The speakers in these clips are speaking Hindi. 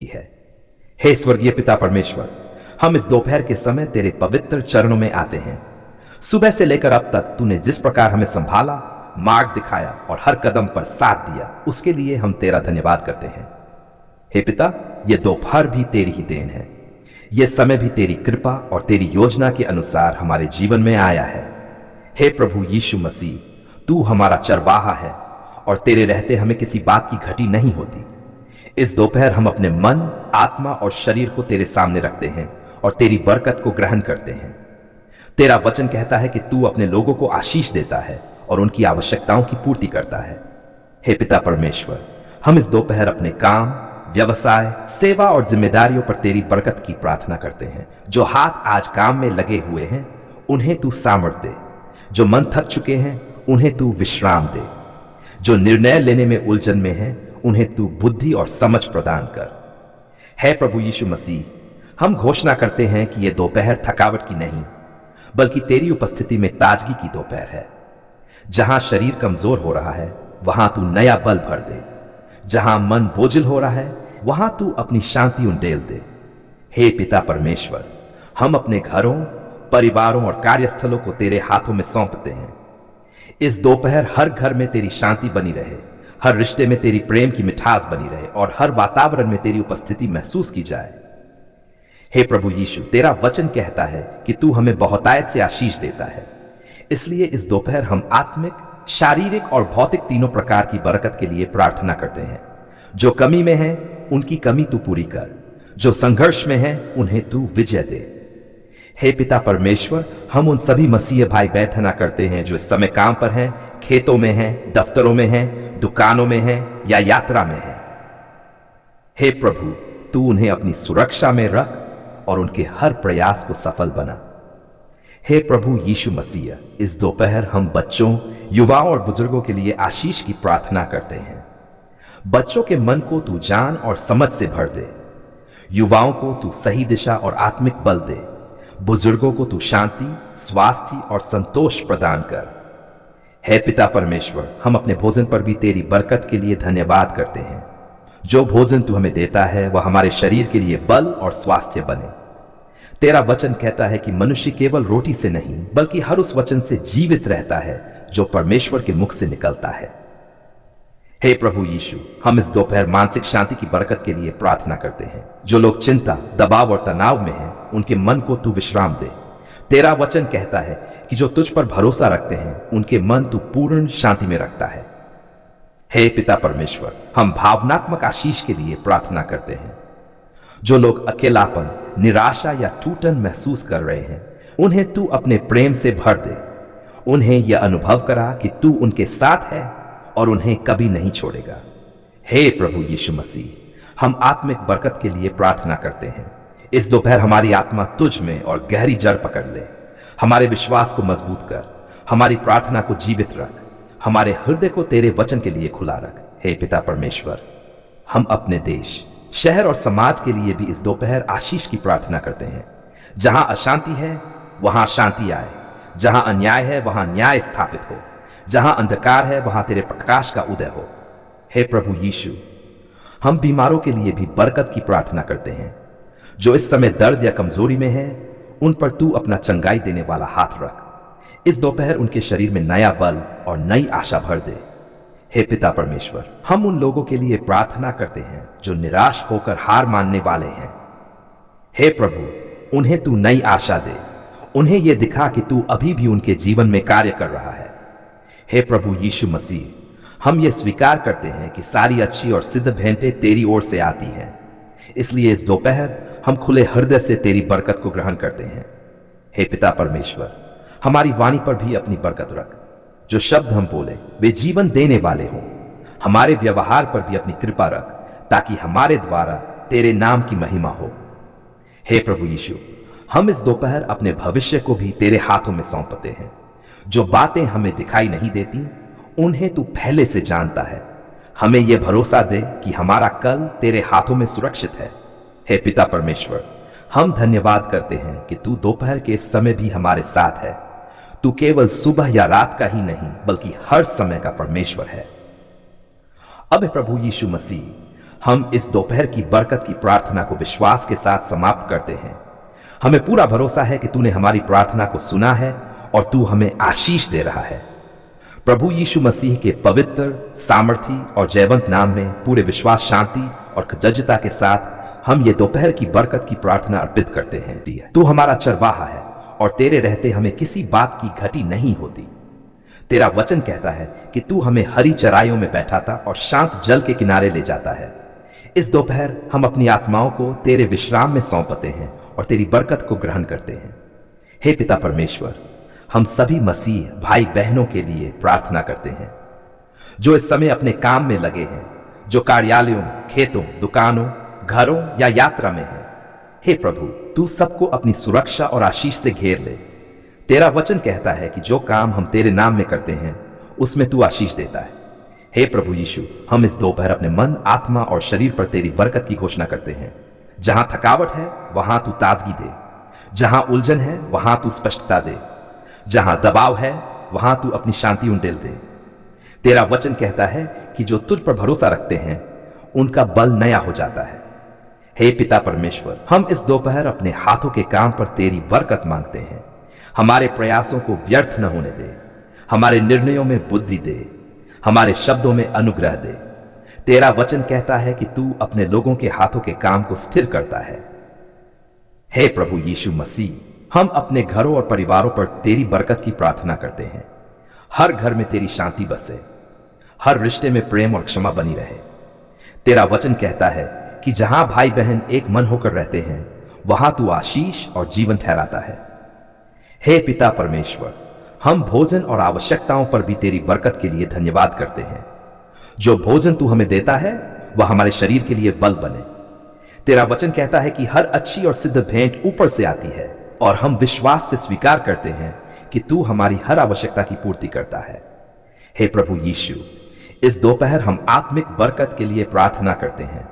है। हे स्वर्गीय पिता परमेश्वर, हम इस दोपहर के समय तेरे पवित्र चरणों में आते हैं। सुबह से लेकर अब तक तूने जिस प्रकार हमें संभाला, मार्ग दिखाया और हर कदम पर साथ दिया, उसके लिए हम तेरा धन्यवाद करते हैं। हे पिता, यह दोपहर भी तेरी ही देन है। यह समय भी तेरी कृपा और तेरी योजना के अनुसार हमारे जीवन में आया है। हे प्रभु यीशु मसीह, तू हमारा चरवाहा है और तेरे रहते हमें किसी बात की घटी नहीं होती। इस दोपहर हम अपने मन, आत्मा और शरीर को तेरे सामने रखते हैं और तेरी बरकत को ग्रहण करते हैं। तेरा वचन कहता है कि तू अपने लोगों को आशीष देता है और उनकी आवश्यकताओं की पूर्ति करता है। हे पिता परमेश्वर, हम इस दोपहर अपने काम, व्यवसाय, सेवा और जिम्मेदारियों पर तेरी बरकत की प्रार्थना करते हैं। जो हाथ आज काम में लगे हुए हैं, उन्हें तू सामर्थ्य दे। जो मन थक चुके हैं, उन्हें तू विश्राम दे। जो निर्णय लेने में उलझन में हैं, उन्हें तू बुद्धि और समझ प्रदान कर। है प्रभु यीशु मसीह, हम घोषणा करते हैं कि यह दोपहर थकावट की नहीं, बल्कि तेरी उपस्थिति में ताजगी की दोपहर है। जहां शरीर कमजोर हो रहा है, वहां तू नया बल भर दे। जहां मन बोझिल हो रहा है, वहां तू अपनी शांति उंडेल दे। हे पिता परमेश्वर, हम अपने घरों, परिवारों और कार्यस्थलों को तेरे हाथों में सौंपते हैं। इस दोपहर हर घर में तेरी शांति बनी रहे, हर रिश्ते में तेरी प्रेम की मिठास बनी रहे और हर वातावरण में तेरी उपस्थिति महसूस की जाए। हे प्रभु यीशु, तेरा वचन कहता है कि तू हमें बहुतायत से आशीष देता है। इसलिए इस दोपहर हम आत्मिक, शारीरिक और भौतिक तीनों प्रकार की बरकत के लिए प्रार्थना करते हैं। जो कमी में है, उनकी कमी तू पूरी कर। जो संघर्ष में है, उन्हें तू विजय दे। हे पिता परमेश्वर, हम उन सभी मसीह भाई प्रार्थना करते हैं जो इस समय काम पर हैं, खेतों में हैं, दफ्तरों में हैं, दुकानों में हैं या यात्रा में हैं। हे प्रभु, तू उन्हें अपनी सुरक्षा में रख और उनके हर प्रयास को सफल बना। हे प्रभु यीशु मसीह, इस दोपहर हम बच्चों, युवाओं और बुजुर्गों के लिए आशीष की प्रार्थना करते हैं। बच्चों के मन को तू जान और समझ से भर दे। युवाओं को तू सही दिशा और आत्मिक बल दे। बुजुर्गों को तू शांति, स्वास्थ्य और संतोष प्रदान कर। हे पिता परमेश्वर, हम अपने भोजन पर भी तेरी बरकत के लिए धन्यवाद करते हैं। जो भोजन तू हमें देता है, वह हमारे शरीर के लिए बल और स्वास्थ्य बने। तेरा वचन कहता है कि मनुष्य केवल रोटी से नहीं, बल्कि हर उस वचन से जीवित रहता है जो परमेश्वर के मुख से निकलता है। हे प्रभु यीशु, हम इस दोपहर मानसिक शांति की बरकत के लिए प्रार्थना करते हैं। जो लोग चिंता, दबाव और तनाव में हैं, उनके मन को तू विश्राम दे। तेरा वचन कहता है कि जो तुझ पर भरोसा रखते हैं, उनके मन तू पूर्ण शांति में रखता है। हे पिता परमेश्वर, हम भावनात्मक आशीष के लिए प्रार्थना करते हैं। जो लोग अकेलापन, निराशा या टूटन महसूस कर रहे हैं, उन्हें तू अपने प्रेम से भर दे। उन्हें यह अनुभव करा कि तू उनके साथ है और उन्हें कभी नहीं छोड़ेगा। हे प्रभु यीशु मसीह, हम आत्मिक बरकत के लिए प्रार्थना करते हैं। इस दोपहर हमारी आत्मा तुझ में और गहरी जड़ पकड़ ले। हमारे विश्वास को मजबूत कर, हमारी प्रार्थना को जीवित रख, हमारे हृदय को तेरे वचन के लिए खुला रख। हे पिता परमेश्वर, हम अपने देश, शहर और समाज के लिए भी इस दोपहर आशीष की प्रार्थना करते हैं। जहां अशांति है, वहां शांति आए। जहां अन्याय है, वहां न्याय स्थापित हो। जहां अंधकार है, वहां तेरे प्रकाश का उदय हो। हे प्रभु यीशु, हम बीमारों के लिए भी बरकत की प्रार्थना करते हैं। जो इस समय दर्द या कमजोरी में है, उन पर तू अपना चंगाई देने वाला हाथ रख। इस दोपहर उनके शरीर में नया बल और नई आशा भर दे। हे पिता परमेश्वर, हम उन लोगों के लिए प्रार्थना करते हैं जो निराश होकर हार मानने वाले हैं। हे प्रभु, उन्हें तू नई आशा दे। उन्हें यह दिखा कि तू अभी भी उनके जीवन में कार्य कर रहा है। हे प्रभु यीशु मसीह, हम ये स्वीकार करते हैं कि सारी अच्छी और सिद्ध भेंटें तेरी ओर से आती हैं। इसलिए इस दोपहर हम खुले हृदय से तेरी बरकत को ग्रहण करते हैं। हे पिता परमेश्वर, हमारी वाणी पर भी अपनी बरकत रख। जो शब्द हम बोले, वे जीवन देने वाले हों। हमारे व्यवहार पर भी अपनी कृपा रख, ताकि हमारे द्वारा तेरे नाम की महिमा हो। हे प्रभु यीशु, हम इस दोपहर अपने भविष्य को भी तेरे हाथों में सौंपते हैं। जो बातें हमें दिखाई नहीं देती, उन्हें तू पहले से जानता है। हमें यह भरोसा दे कि हमारा कल तेरे हाथों में सुरक्षित है। हे पिता परमेश्वर, हम धन्यवाद करते हैं कि तू दोपहर के समय भी हमारे साथ है। तू केवल सुबह या रात का ही नहीं, बल्कि हर समय का परमेश्वर है। अब प्रभु यीशु मसीह, हम इस दोपहर की बरकत की प्रार्थना को विश्वास के साथ समाप्त करते हैं। हमें पूरा भरोसा है कि तूने हमारी प्रार्थना को सुना है और तू हमें आशीष दे रहा है। प्रभु यीशु मसीह के पवित्र, सामर्थी और जयवंत नाम में पूरे विश्वास, शांति और कृतज्ञता के साथ हम ये दोपहर की बरकत की प्रार्थना अर्पित करते हैं। तू हमारा चरवाहा है और तेरे रहते हमें किसी बात की घटी नहीं होती। तेरा वचन कहता है कि तू हमें हरी चराइयों में बैठाता और शांत जल के किनारे ले जाता है। इस दोपहर हम अपनी आत्माओं को तेरे विश्राम में सौंपते हैं और तेरी बरकत को ग्रहण करते हैं। हे पिता परमेश्वर, हम सभी मसीह भाई बहनों के लिए प्रार्थना करते हैं जो इस समय अपने काम में लगे हैं, जो कार्यालयों, खेतों, दुकानों, घरों या यात्रा में हैं। हे प्रभु, तू सबको अपनी सुरक्षा और आशीष से घेर ले। तेरा वचन कहता है कि जो काम हम तेरे नाम में करते हैं उसमें तू आशीष देता है। हे प्रभु यीशु, हम इस दोपहर अपने मन, आत्मा और शरीर पर तेरी बरकत की घोषणा करते हैं। जहां थकावट है वहां तू ताजगी दे, जहां उलझन है वहां तू स्पष्टता दे, जहां दबाव है वहां तू अपनी शांति उंडेल दे। तेरा वचन कहता है कि जो तुझ पर भरोसा रखते हैं उनका बल नया हो जाता है। हे पिता परमेश्वर, हम इस दोपहर अपने हाथों के काम पर तेरी बरकत मांगते हैं। हमारे प्रयासों को व्यर्थ न होने दे, हमारे निर्णयों में बुद्धि दे, हमारे शब्दों में अनुग्रह दे। तेरा वचन कहता है कि तू अपने लोगों के हाथों के काम को स्थिर करता है। हे प्रभु यीशु मसीह, हम अपने घरों और परिवारों पर तेरी बरकत की प्रार्थना करते हैं। हर घर में तेरी शांति बसे, हर रिश्ते में प्रेम और क्षमा बनी रहे। तेरा वचन कहता है कि जहां भाई बहन एक मन होकर रहते हैं वहां तू आशीष और जीवन ठहराता है। हे पिता परमेश्वर, हम भोजन और आवश्यकताओं पर भी तेरी बरकत के लिए धन्यवाद करते हैं। जो भोजन तू हमें देता है वह हमारे शरीर के लिए बल बने। तेरा वचन कहता है कि हर अच्छी और सिद्ध भेंट ऊपर से आती है और हम विश्वास से स्वीकार करते हैं कि तू हमारी हर आवश्यकता की पूर्ति करता है। हे प्रभु यीशु, इस दोपहर हम आत्मिक बरकत के लिए प्रार्थना करते हैं।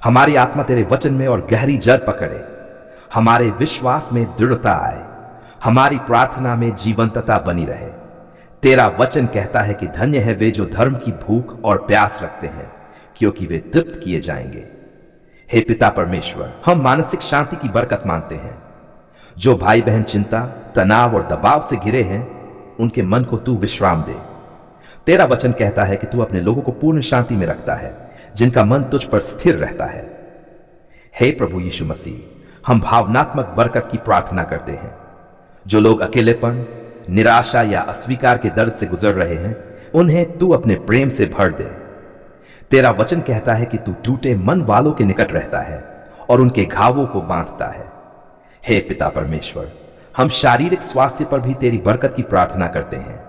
हमारी आत्मा तेरे वचन में और गहरी जड़ पकड़े, हमारे विश्वास में दृढ़ता आए, हमारी प्रार्थना में जीवंतता बनी रहे। तेरा वचन कहता है कि धन्य है वे जो धर्म की भूख और प्यास रखते हैं, क्योंकि वे तृप्त किए जाएंगे। हे पिता परमेश्वर, हम मानसिक शांति की बरकत मांगते हैं। जो भाई बहन चिंता, तनाव और दबाव से घिरे हैं उनके मन को तू विश्राम दे। तेरा वचन कहता है कि तू अपने लोगों को पूर्ण शांति में रखता है जिनका मन तुझ पर स्थिर रहता है। हे प्रभु यीशु मसीह, हम भावनात्मक बरकत की प्रार्थना करते हैं। जो लोग अकेलेपन, निराशा या अस्वीकार के दर्द से गुजर रहे हैं उन्हें तू अपने प्रेम से भर दे। तेरा वचन कहता है कि तू टूटे मन वालों के निकट रहता है और उनके घावों को बांधता है। हे पिता परमेश्वर, हम शारीरिक स्वास्थ्य पर भी तेरी बरकत की प्रार्थना करते हैं।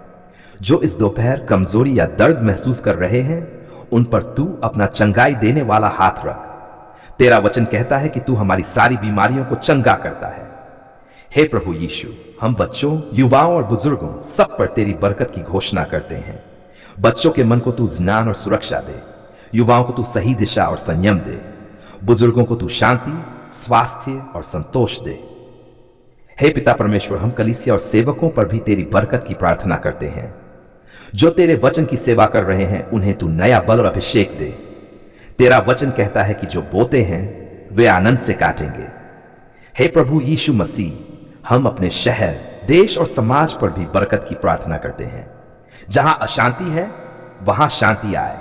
जो इस दोपहर कमजोरी या दर्द महसूस कर रहे हैं उन पर तू अपना चंगाई देने वाला हाथ रख। तेरा वचन कहता है कि तू हमारी सारी बीमारियों को चंगा करता है। हे प्रभु यीशु, हम बच्चों, युवाओं और बुजुर्गों सब पर तेरी बरकत की घोषणा करते हैं। बच्चों के मन को तू ज्ञान और सुरक्षा दे, युवाओं को तू सही दिशा और संयम दे, बुजुर्गों को तू शांति, स्वास्थ्य और संतोष दे। हे पिता परमेश्वर, हम कलीसिया और सेवकों पर भी तेरी बरकत की प्रार्थना करते हैं। जो तेरे वचन की सेवा कर रहे हैं उन्हें तू नया बल और अभिषेक दे। तेरा वचन कहता है कि जो बोते हैं वे आनंद से काटेंगे। हे प्रभु यीशु मसीह, हम अपने शहर, देश और समाज पर भी बरकत की प्रार्थना करते हैं। जहां अशांति है वहां शांति आए,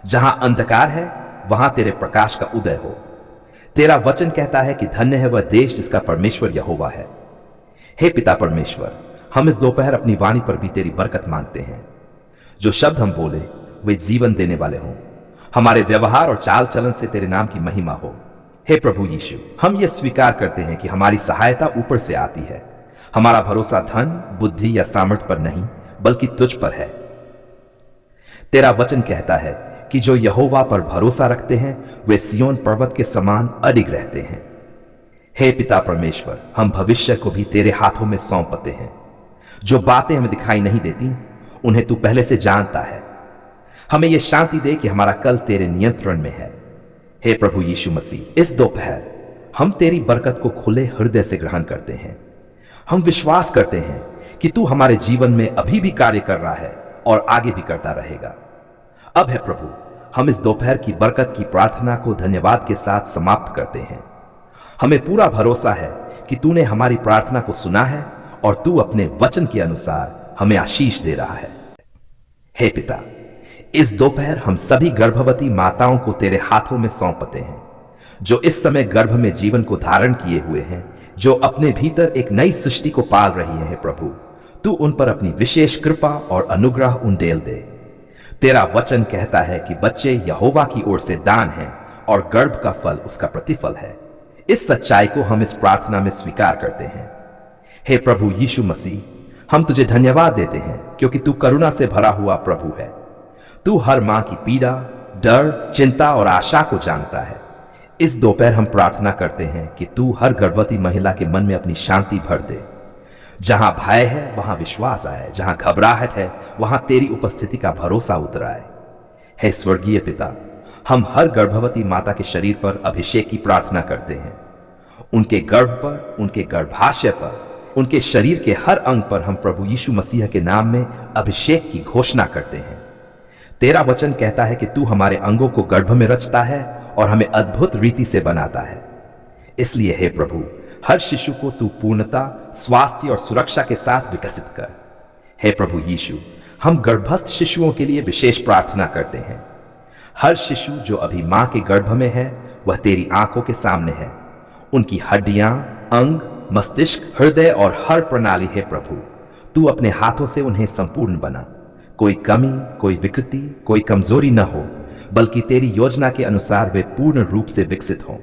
जहां अंधकार है वहां तेरे प्रकाश का उदय हो। तेरा वचन कहता है कि धन्य है वह देश जिसका परमेश्वर यहोवा है। हे पिता परमेश्वर, हम इस दोपहर अपनी वाणी पर भी तेरी बरकत मांगते हैं। जो शब्द हम बोले वे जीवन देने वाले हों, हमारे व्यवहार और चाल चलन से तेरे नाम की महिमा हो। हे प्रभु यीशु, हम ये स्वीकार करते हैं कि हमारी सहायता ऊपर से आती है। हमारा भरोसा धन, बुद्धि या सामर्थ्य पर नहीं बल्कि तुझ पर है। तेरा वचन कहता है कि जो यहोवा पर भरोसा रखते हैं वे सिय्योन पर्वत के समान अडिग रहते हैं। हे पिता परमेश्वर, हम भविष्य को भी तेरे हाथों में सौंपते हैं। जो बातें हमें दिखाई नहीं देती उन्हें तू पहले से जानता है। हमें यह शांति दे कि हमारा कल तेरे नियंत्रण में है। हे प्रभु यीशु मसीह, इस दोपहर हम तेरी बरकत को खुले हृदय से ग्रहण करते हैं। हम विश्वास करते हैं कि तू हमारे जीवन में अभी भी कार्य कर रहा है और आगे भी करता रहेगा। अब है प्रभु, हम इस दोपहर की बरकत की प्रार्थना को धन्यवाद के साथ समाप्त करते हैं। हमें पूरा भरोसा है कि तूने हमारी प्रार्थना को सुना है और तू अपने वचन के अनुसार हमें आशीष दे रहा है। हे पिता, इस दोपहर हम सभी गर्भवती माताओं को तेरे हाथों में सौंपते हैं, जो इस समय गर्भ में जीवन को धारण किए हुए हैं, जो अपने भीतर एक नई सृष्टि को पाल रही है। प्रभु, तू उन पर अपनी विशेष कृपा और अनुग्रह उंडेल दे। तेरा वचन कहता है कि बच्चे यहोवा की ओर से दान हैं और गर्भ का फल उसका प्रतिफल है। इस सच्चाई को हम इस प्रार्थना में स्वीकार करते हैं। हे प्रभु यीशु मसीह, हम तुझे धन्यवाद देते हैं क्योंकि तू करुणा से भरा हुआ प्रभु है। तू हर मां की पीड़ा, डर, चिंता और आशा को जानता है। इस दोपहर हम प्रार्थना करते हैं कि तू हर गर्भवती महिला के मन में अपनी शांति भर दे। जहां भय है वहां विश्वास आए, जहां घबराहट है वहां तेरी उपस्थिति का भरोसा उतर आए। हे स्वर्गीय पिता, हम हर गर्भवती माता के शरीर पर अभिषेक की प्रार्थना करते हैं। उनके गर्भ पर, उनके गर्भाशय पर, उनके शरीर के हर अंग पर हम प्रभु यीशु मसीह के नाम में अभिषेक की घोषणा करते हैं। तेरा वचन कहता है कि तू हमारे अंगों को गर्भ में रचता है और हमें अद्भुत रीति से बनाता है। इसलिए हे प्रभु, हर शिशु को तू पूर्णता, स्वास्थ्य और सुरक्षा के साथ विकसित कर। हे प्रभु यीशु, हम गर्भस्थ शिशुओं के लिए विशेष प्रार्थना करते हैं। हर शिशु जो अभी मां के गर्भ में है वह तेरी आंखों के सामने है। उनकी हड्डियां, अंग, मस्तिष्क, हृदय और हर प्रणाली है प्रभु, तू अपने हाथों से उन्हें संपूर्ण बना। कोई कमी, कोई विकृति, कोई कमजोरी न हो, बल्कि तेरी योजना के अनुसार वे पूर्ण रूप से विकसित हों।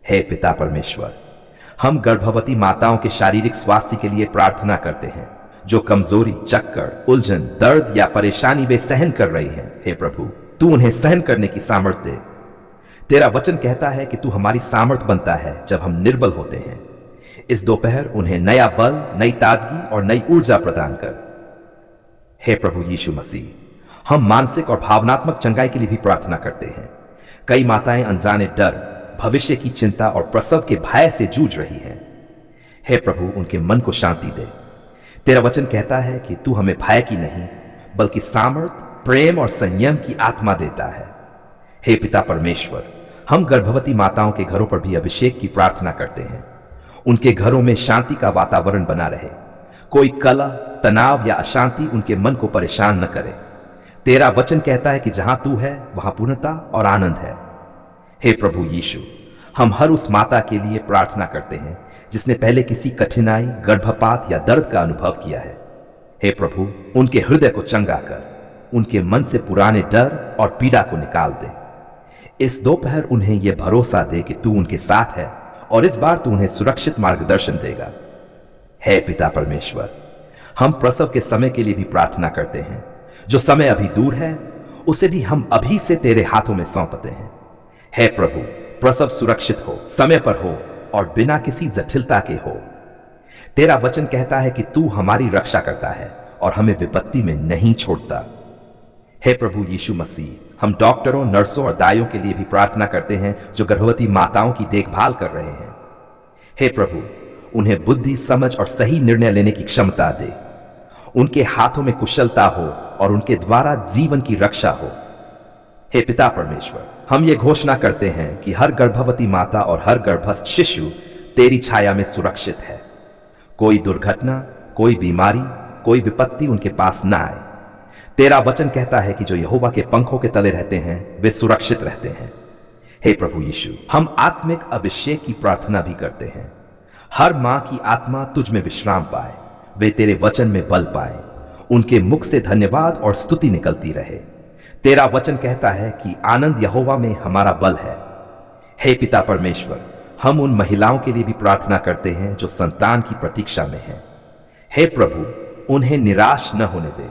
हे पिता परमेश्वर, हम गर्भवती माताओं के शारीरिक स्वास्थ्य के लिए प्रार्थना करते हैं। जो कमजोरी, चक्कर, उलझन, दर्द या परेशानी वे सहन कर रही हैं, हे प्रभु, तू उन्हें सहन करने की सामर्थ्य दे। तेरा वचन कहता है कि तू हमारी सामर्थ बनता है जब हम निर्बल होते हैं। इस दोपहर उन्हें नया बल, नई ताजगी और नई ऊर्जा प्रदान कर। हे प्रभु यीशु मसीह, हम मानसिक और भावनात्मक चंगाई के लिए भी प्रार्थना करते हैं। कई माताएं अनजाने डर, भविष्य की चिंता और प्रसव के भय से जूझ रही हैं। हे प्रभु, उनके मन को शांति दे। तेरा वचन कहता है कि तू हमें भय की नहीं बल्कि सामर्थ, प्रेम और संयम की आत्मा देता है। हे पिता परमेश्वर, हम गर्भवती माताओं के घरों पर भी अभिषेक की प्रार्थना करते हैं। उनके घरों में शांति का वातावरण बना रहे। कोई कलह, तनाव या अशांति उनके मन को परेशान न करे। तेरा वचन कहता है कि जहां तू है वहां पूर्णता और आनंद है। हे प्रभु यीशु, हम हर उस माता के लिए प्रार्थना करते हैं जिसने पहले किसी कठिनाई, गर्भपात या दर्द का अनुभव किया है। हे प्रभु, उनके हृदय को चंगा कर, उनके मन से पुराने डर और पीड़ा को निकाल दे। इस दोपहर उन्हें यह भरोसा दे कि तू उनके साथ है और इस बार तू उन्हें सुरक्षित मार्गदर्शन देगा। हे पिता परमेश्वर, हम प्रसव के समय के लिए भी प्रार्थना करते हैं। जो समय अभी दूर है उसे भी हम अभी से तेरे हाथों में सौंपते हैं। हे प्रभु, प्रसव सुरक्षित हो, समय पर हो और बिना किसी जटिलता के हो। तेरा वचन कहता है कि तू हमारी रक्षा करता है और हमें विपत्ति में नहीं छोड़ता। हे प्रभु यीशु मसीह, हम डॉक्टरों, नर्सों और दाइयों के लिए भी प्रार्थना करते हैं जो गर्भवती माताओं की देखभाल कर रहे हैं। हे प्रभु, उन्हें बुद्धि, समझ और सही निर्णय लेने की क्षमता दे। उनके हाथों में कुशलता हो और उनके द्वारा जीवन की रक्षा हो। हे पिता परमेश्वर, हम ये घोषणा करते हैं कि हर गर्भवती माता और हर गर्भस्थ शिशु तेरी छाया में सुरक्षित है। कोई दुर्घटना, कोई बीमारी, कोई विपत्ति उनके पास न आए। तेरा वचन कहता है कि जो यहोवा के पंखों के तले रहते हैं वे सुरक्षित रहते हैं। हे प्रभु यीशु, हम आत्मिक अभिषेक की प्रार्थना भी करते हैं। हर मां की आत्मा तुझ में विश्राम पाए, वे तेरे वचन में बल पाए, उनके मुख से धन्यवाद और स्तुति निकलती रहे। तेरा वचन कहता है कि आनंद यहोवा में हमारा बल है। हे पिता परमेश्वर, हम उन महिलाओं के लिए भी प्रार्थना करते हैं जो संतान की प्रतीक्षा में हैं। हे प्रभु, उन्हें निराश न होने दे।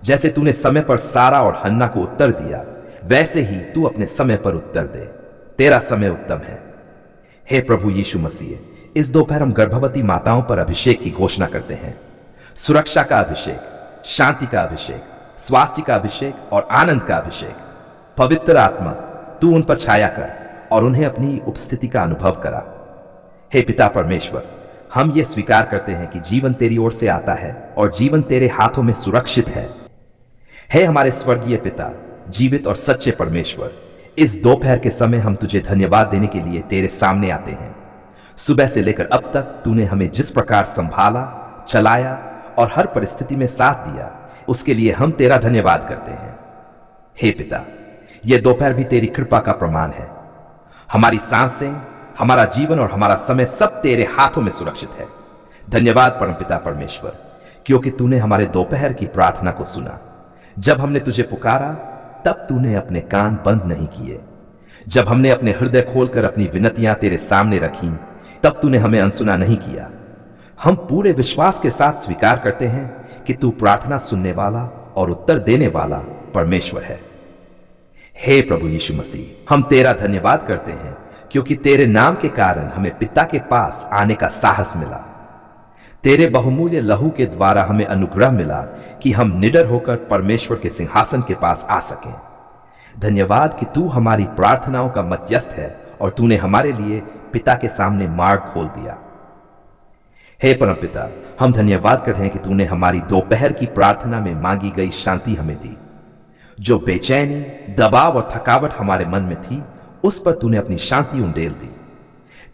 जैसे तूने समय पर सारा और हन्ना को उत्तर दिया, वैसे ही तू अपने समय पर उत्तर दे। तेरा समय उत्तम है। हे प्रभु यीशु मसीह, इस दोपहर हम गर्भवती माताओं पर अभिषेक की घोषणा करते हैं। सुरक्षा का अभिषेक, शांति का अभिषेक, स्वास्थ्य का अभिषेक और आनंद का अभिषेक। पवित्र आत्मा, तू उन पर छाया कर और उन्हें अपनी उपस्थिति का अनुभव करा। हे पिता परमेश्वर, हम ये स्वीकार करते हैं कि जीवन तेरी ओर से आता है और जीवन तेरे हाथों में सुरक्षित है। हे हमारे स्वर्गीय पिता, जीवित और सच्चे परमेश्वर, इस दोपहर के समय हम तुझे धन्यवाद देने के लिए तेरे सामने आते हैं। सुबह से लेकर अब तक तूने हमें जिस प्रकार संभाला, चलाया और हर परिस्थिति में साथ दिया, उसके लिए हम तेरा धन्यवाद करते हैं। हे पिता, यह दोपहर भी तेरी कृपा का प्रमाण है। हमारी सांसें, हमारा जीवन और हमारा समय सब तेरे हाथों में सुरक्षित है। धन्यवाद परमपिता परमेश्वर, क्योंकि तूने हमारे दोपहर की प्रार्थना को सुना। जब हमने तुझे पुकारा तब तूने अपने कान बंद नहीं किए। जब हमने अपने हृदय खोलकर अपनी विनतियां तेरे सामने रखी तब तूने हमें अनसुना नहीं किया। हम पूरे विश्वास के साथ स्वीकार करते हैं कि तू प्रार्थना सुनने वाला और उत्तर देने वाला परमेश्वर है। हे प्रभु यीशु मसीह, हम तेरा धन्यवाद करते हैं क्योंकि तेरे नाम के कारण हमें पिता के पास आने का साहस मिला। तेरे बहुमूल्य लहू के द्वारा हमें अनुग्रह मिला कि हम निडर होकर परमेश्वर के सिंहासन के पास आ सकें। धन्यवाद कि तू हमारी प्रार्थनाओं का मध्यस्थ है और तूने हमारे लिए पिता के सामने मार्ग खोल दिया। हे परमपिता, हम धन्यवाद करते हैं कि तूने हमारी दोपहर की प्रार्थना में मांगी गई शांति हमें दी। जो बेचैनी, दबाव और थकावट हमारे मन में थी, उस पर तूने अपनी शांति उंडेल दी।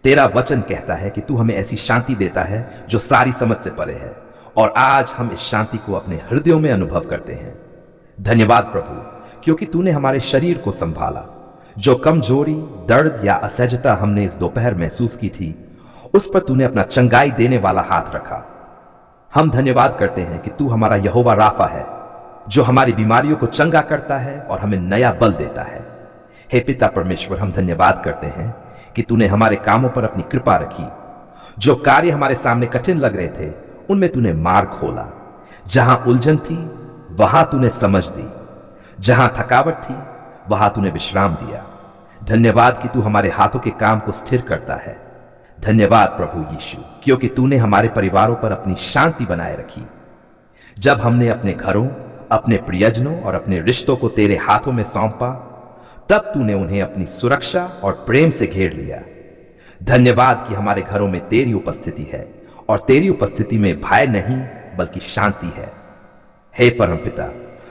तेरा वचन कहता है कि तू हमें ऐसी शांति देता है जो सारी समझ से परे है, और आज हम इस शांति को अपने हृदयों में अनुभव करते हैं। धन्यवाद प्रभु, क्योंकि तूने हमारे शरीर को संभाला। जो कमजोरी, दर्द या असहजता हमने इस दोपहर महसूस की थी, उस पर तूने अपना चंगाई देने वाला हाथ रखा। हम धन्यवाद करते हैं कि तू हमारा यहोवा राफा है, जो हमारी बीमारियों को चंगा करता है और हमें नया बल देता है। हे पिता परमेश्वर, हम धन्यवाद करते हैं कि तूने हमारे कामों पर अपनी कृपा रखी। जो कार्य हमारे सामने कठिन लग रहे थे, उनमें तूने मार्ग खोला। जहां उलझन थी, वहां तूने समझ दी। जहां थकावट थी, वहां तूने विश्राम दिया। धन्यवाद कि तू हमारे हाथों के काम को स्थिर करता है। धन्यवाद प्रभु यीशु, क्योंकि तूने हमारे परिवारों पर अपनी शांति बनाए रखी। जब हमने अपने घरों, अपने प्रियजनों और अपने रिश्तों को तेरे हाथों में सौंपा, तब तूने उन्हें अपनी सुरक्षा और प्रेम से घेर लिया। धन्यवाद कि हमारे घरों में तेरी उपस्थिति है और तेरी उपस्थिति में भय नहीं बल्कि शांति है। हे परमपिता,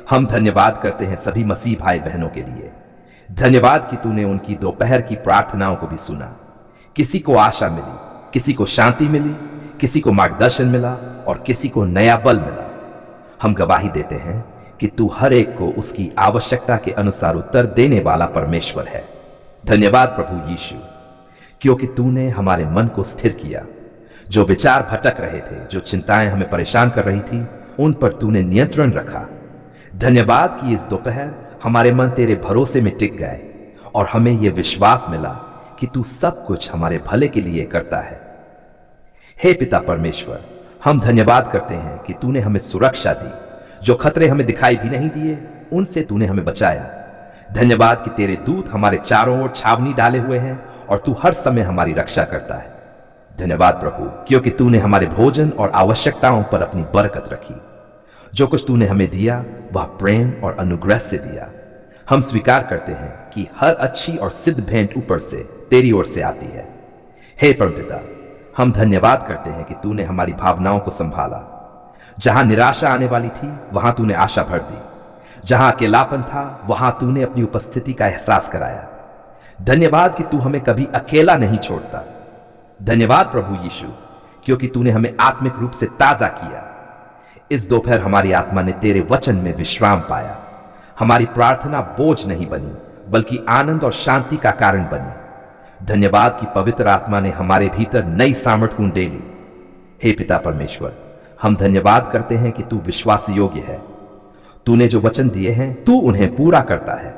हम धन्यवाद करते हैं सभी मसीह भाई बहनों के लिए। धन्यवाद कि तूने उनकी दोपहर की प्रार्थनाओं को भी सुना। किसी को आशा मिली, किसी को शांति मिली, किसी को मार्गदर्शन मिला और किसी को नया बल मिला। हम गवाही देते हैं कि तू हर एक को उसकी आवश्यकता के अनुसार उत्तर देने वाला परमेश्वर है। धन्यवाद प्रभु यीशु, क्योंकि तूने हमारे मन को स्थिर किया। जो विचार भटक रहे थे, जो चिंताएं हमें परेशान कर रही थी, उन पर तूने नियंत्रण रखा। धन्यवाद कि इस दोपहर हमारे मन तेरे भरोसे में टिक गए और हमें यह विश्वास मिला कि तू सब कुछ हमारे भले के लिए करता है। हे पिता परमेश्वर, हम धन्यवाद करते हैं कि तूने हमें सुरक्षा दी। जो खतरे हमें दिखाई भी नहीं दिए, उनसे तूने हमें बचाया। धन्यवाद कि तेरे दूत हमारे चारों ओर छावनी डाले हुए हैं और तू हर समय हमारी रक्षा करता है। धन्यवाद प्रभु, क्योंकि तूने हमारे भोजन और आवश्यकताओं पर अपनी बरकत रखी। जो कुछ तूने हमें दिया वह प्रेम और अनुग्रह से दिया। हम स्वीकार करते हैं कि हर अच्छी और सिद्ध भेंट ऊपर से तेरी ओर से आती है। हे परमपिता, हम धन्यवाद करते हैं कि तूने हमारी भावनाओं को संभाला। जहां निराशा आने वाली थी, वहां तूने आशा भर दी। जहां अकेलापन था, वहां तूने अपनी उपस्थिति का एहसास कराया। धन्यवाद कि तू हमें कभी अकेला नहीं छोड़ता। धन्यवाद प्रभु यीशु, क्योंकि तूने हमें आत्मिक रूप से ताजा किया। इस दोपहर हमारी आत्मा ने तेरे वचन में विश्राम पाया। हमारी प्रार्थना बोझ नहीं बनी बल्कि आनंद और शांति का कारण बनी। धन्यवाद कि पवित्र आत्मा ने हमारे भीतर नई सामर्थ्य उंडेली। हे पिता परमेश्वर, हम धन्यवाद करते हैं कि तू विश्वास योग्य है। तूने जो वचन दिए हैं, तू उन्हें पूरा करता है।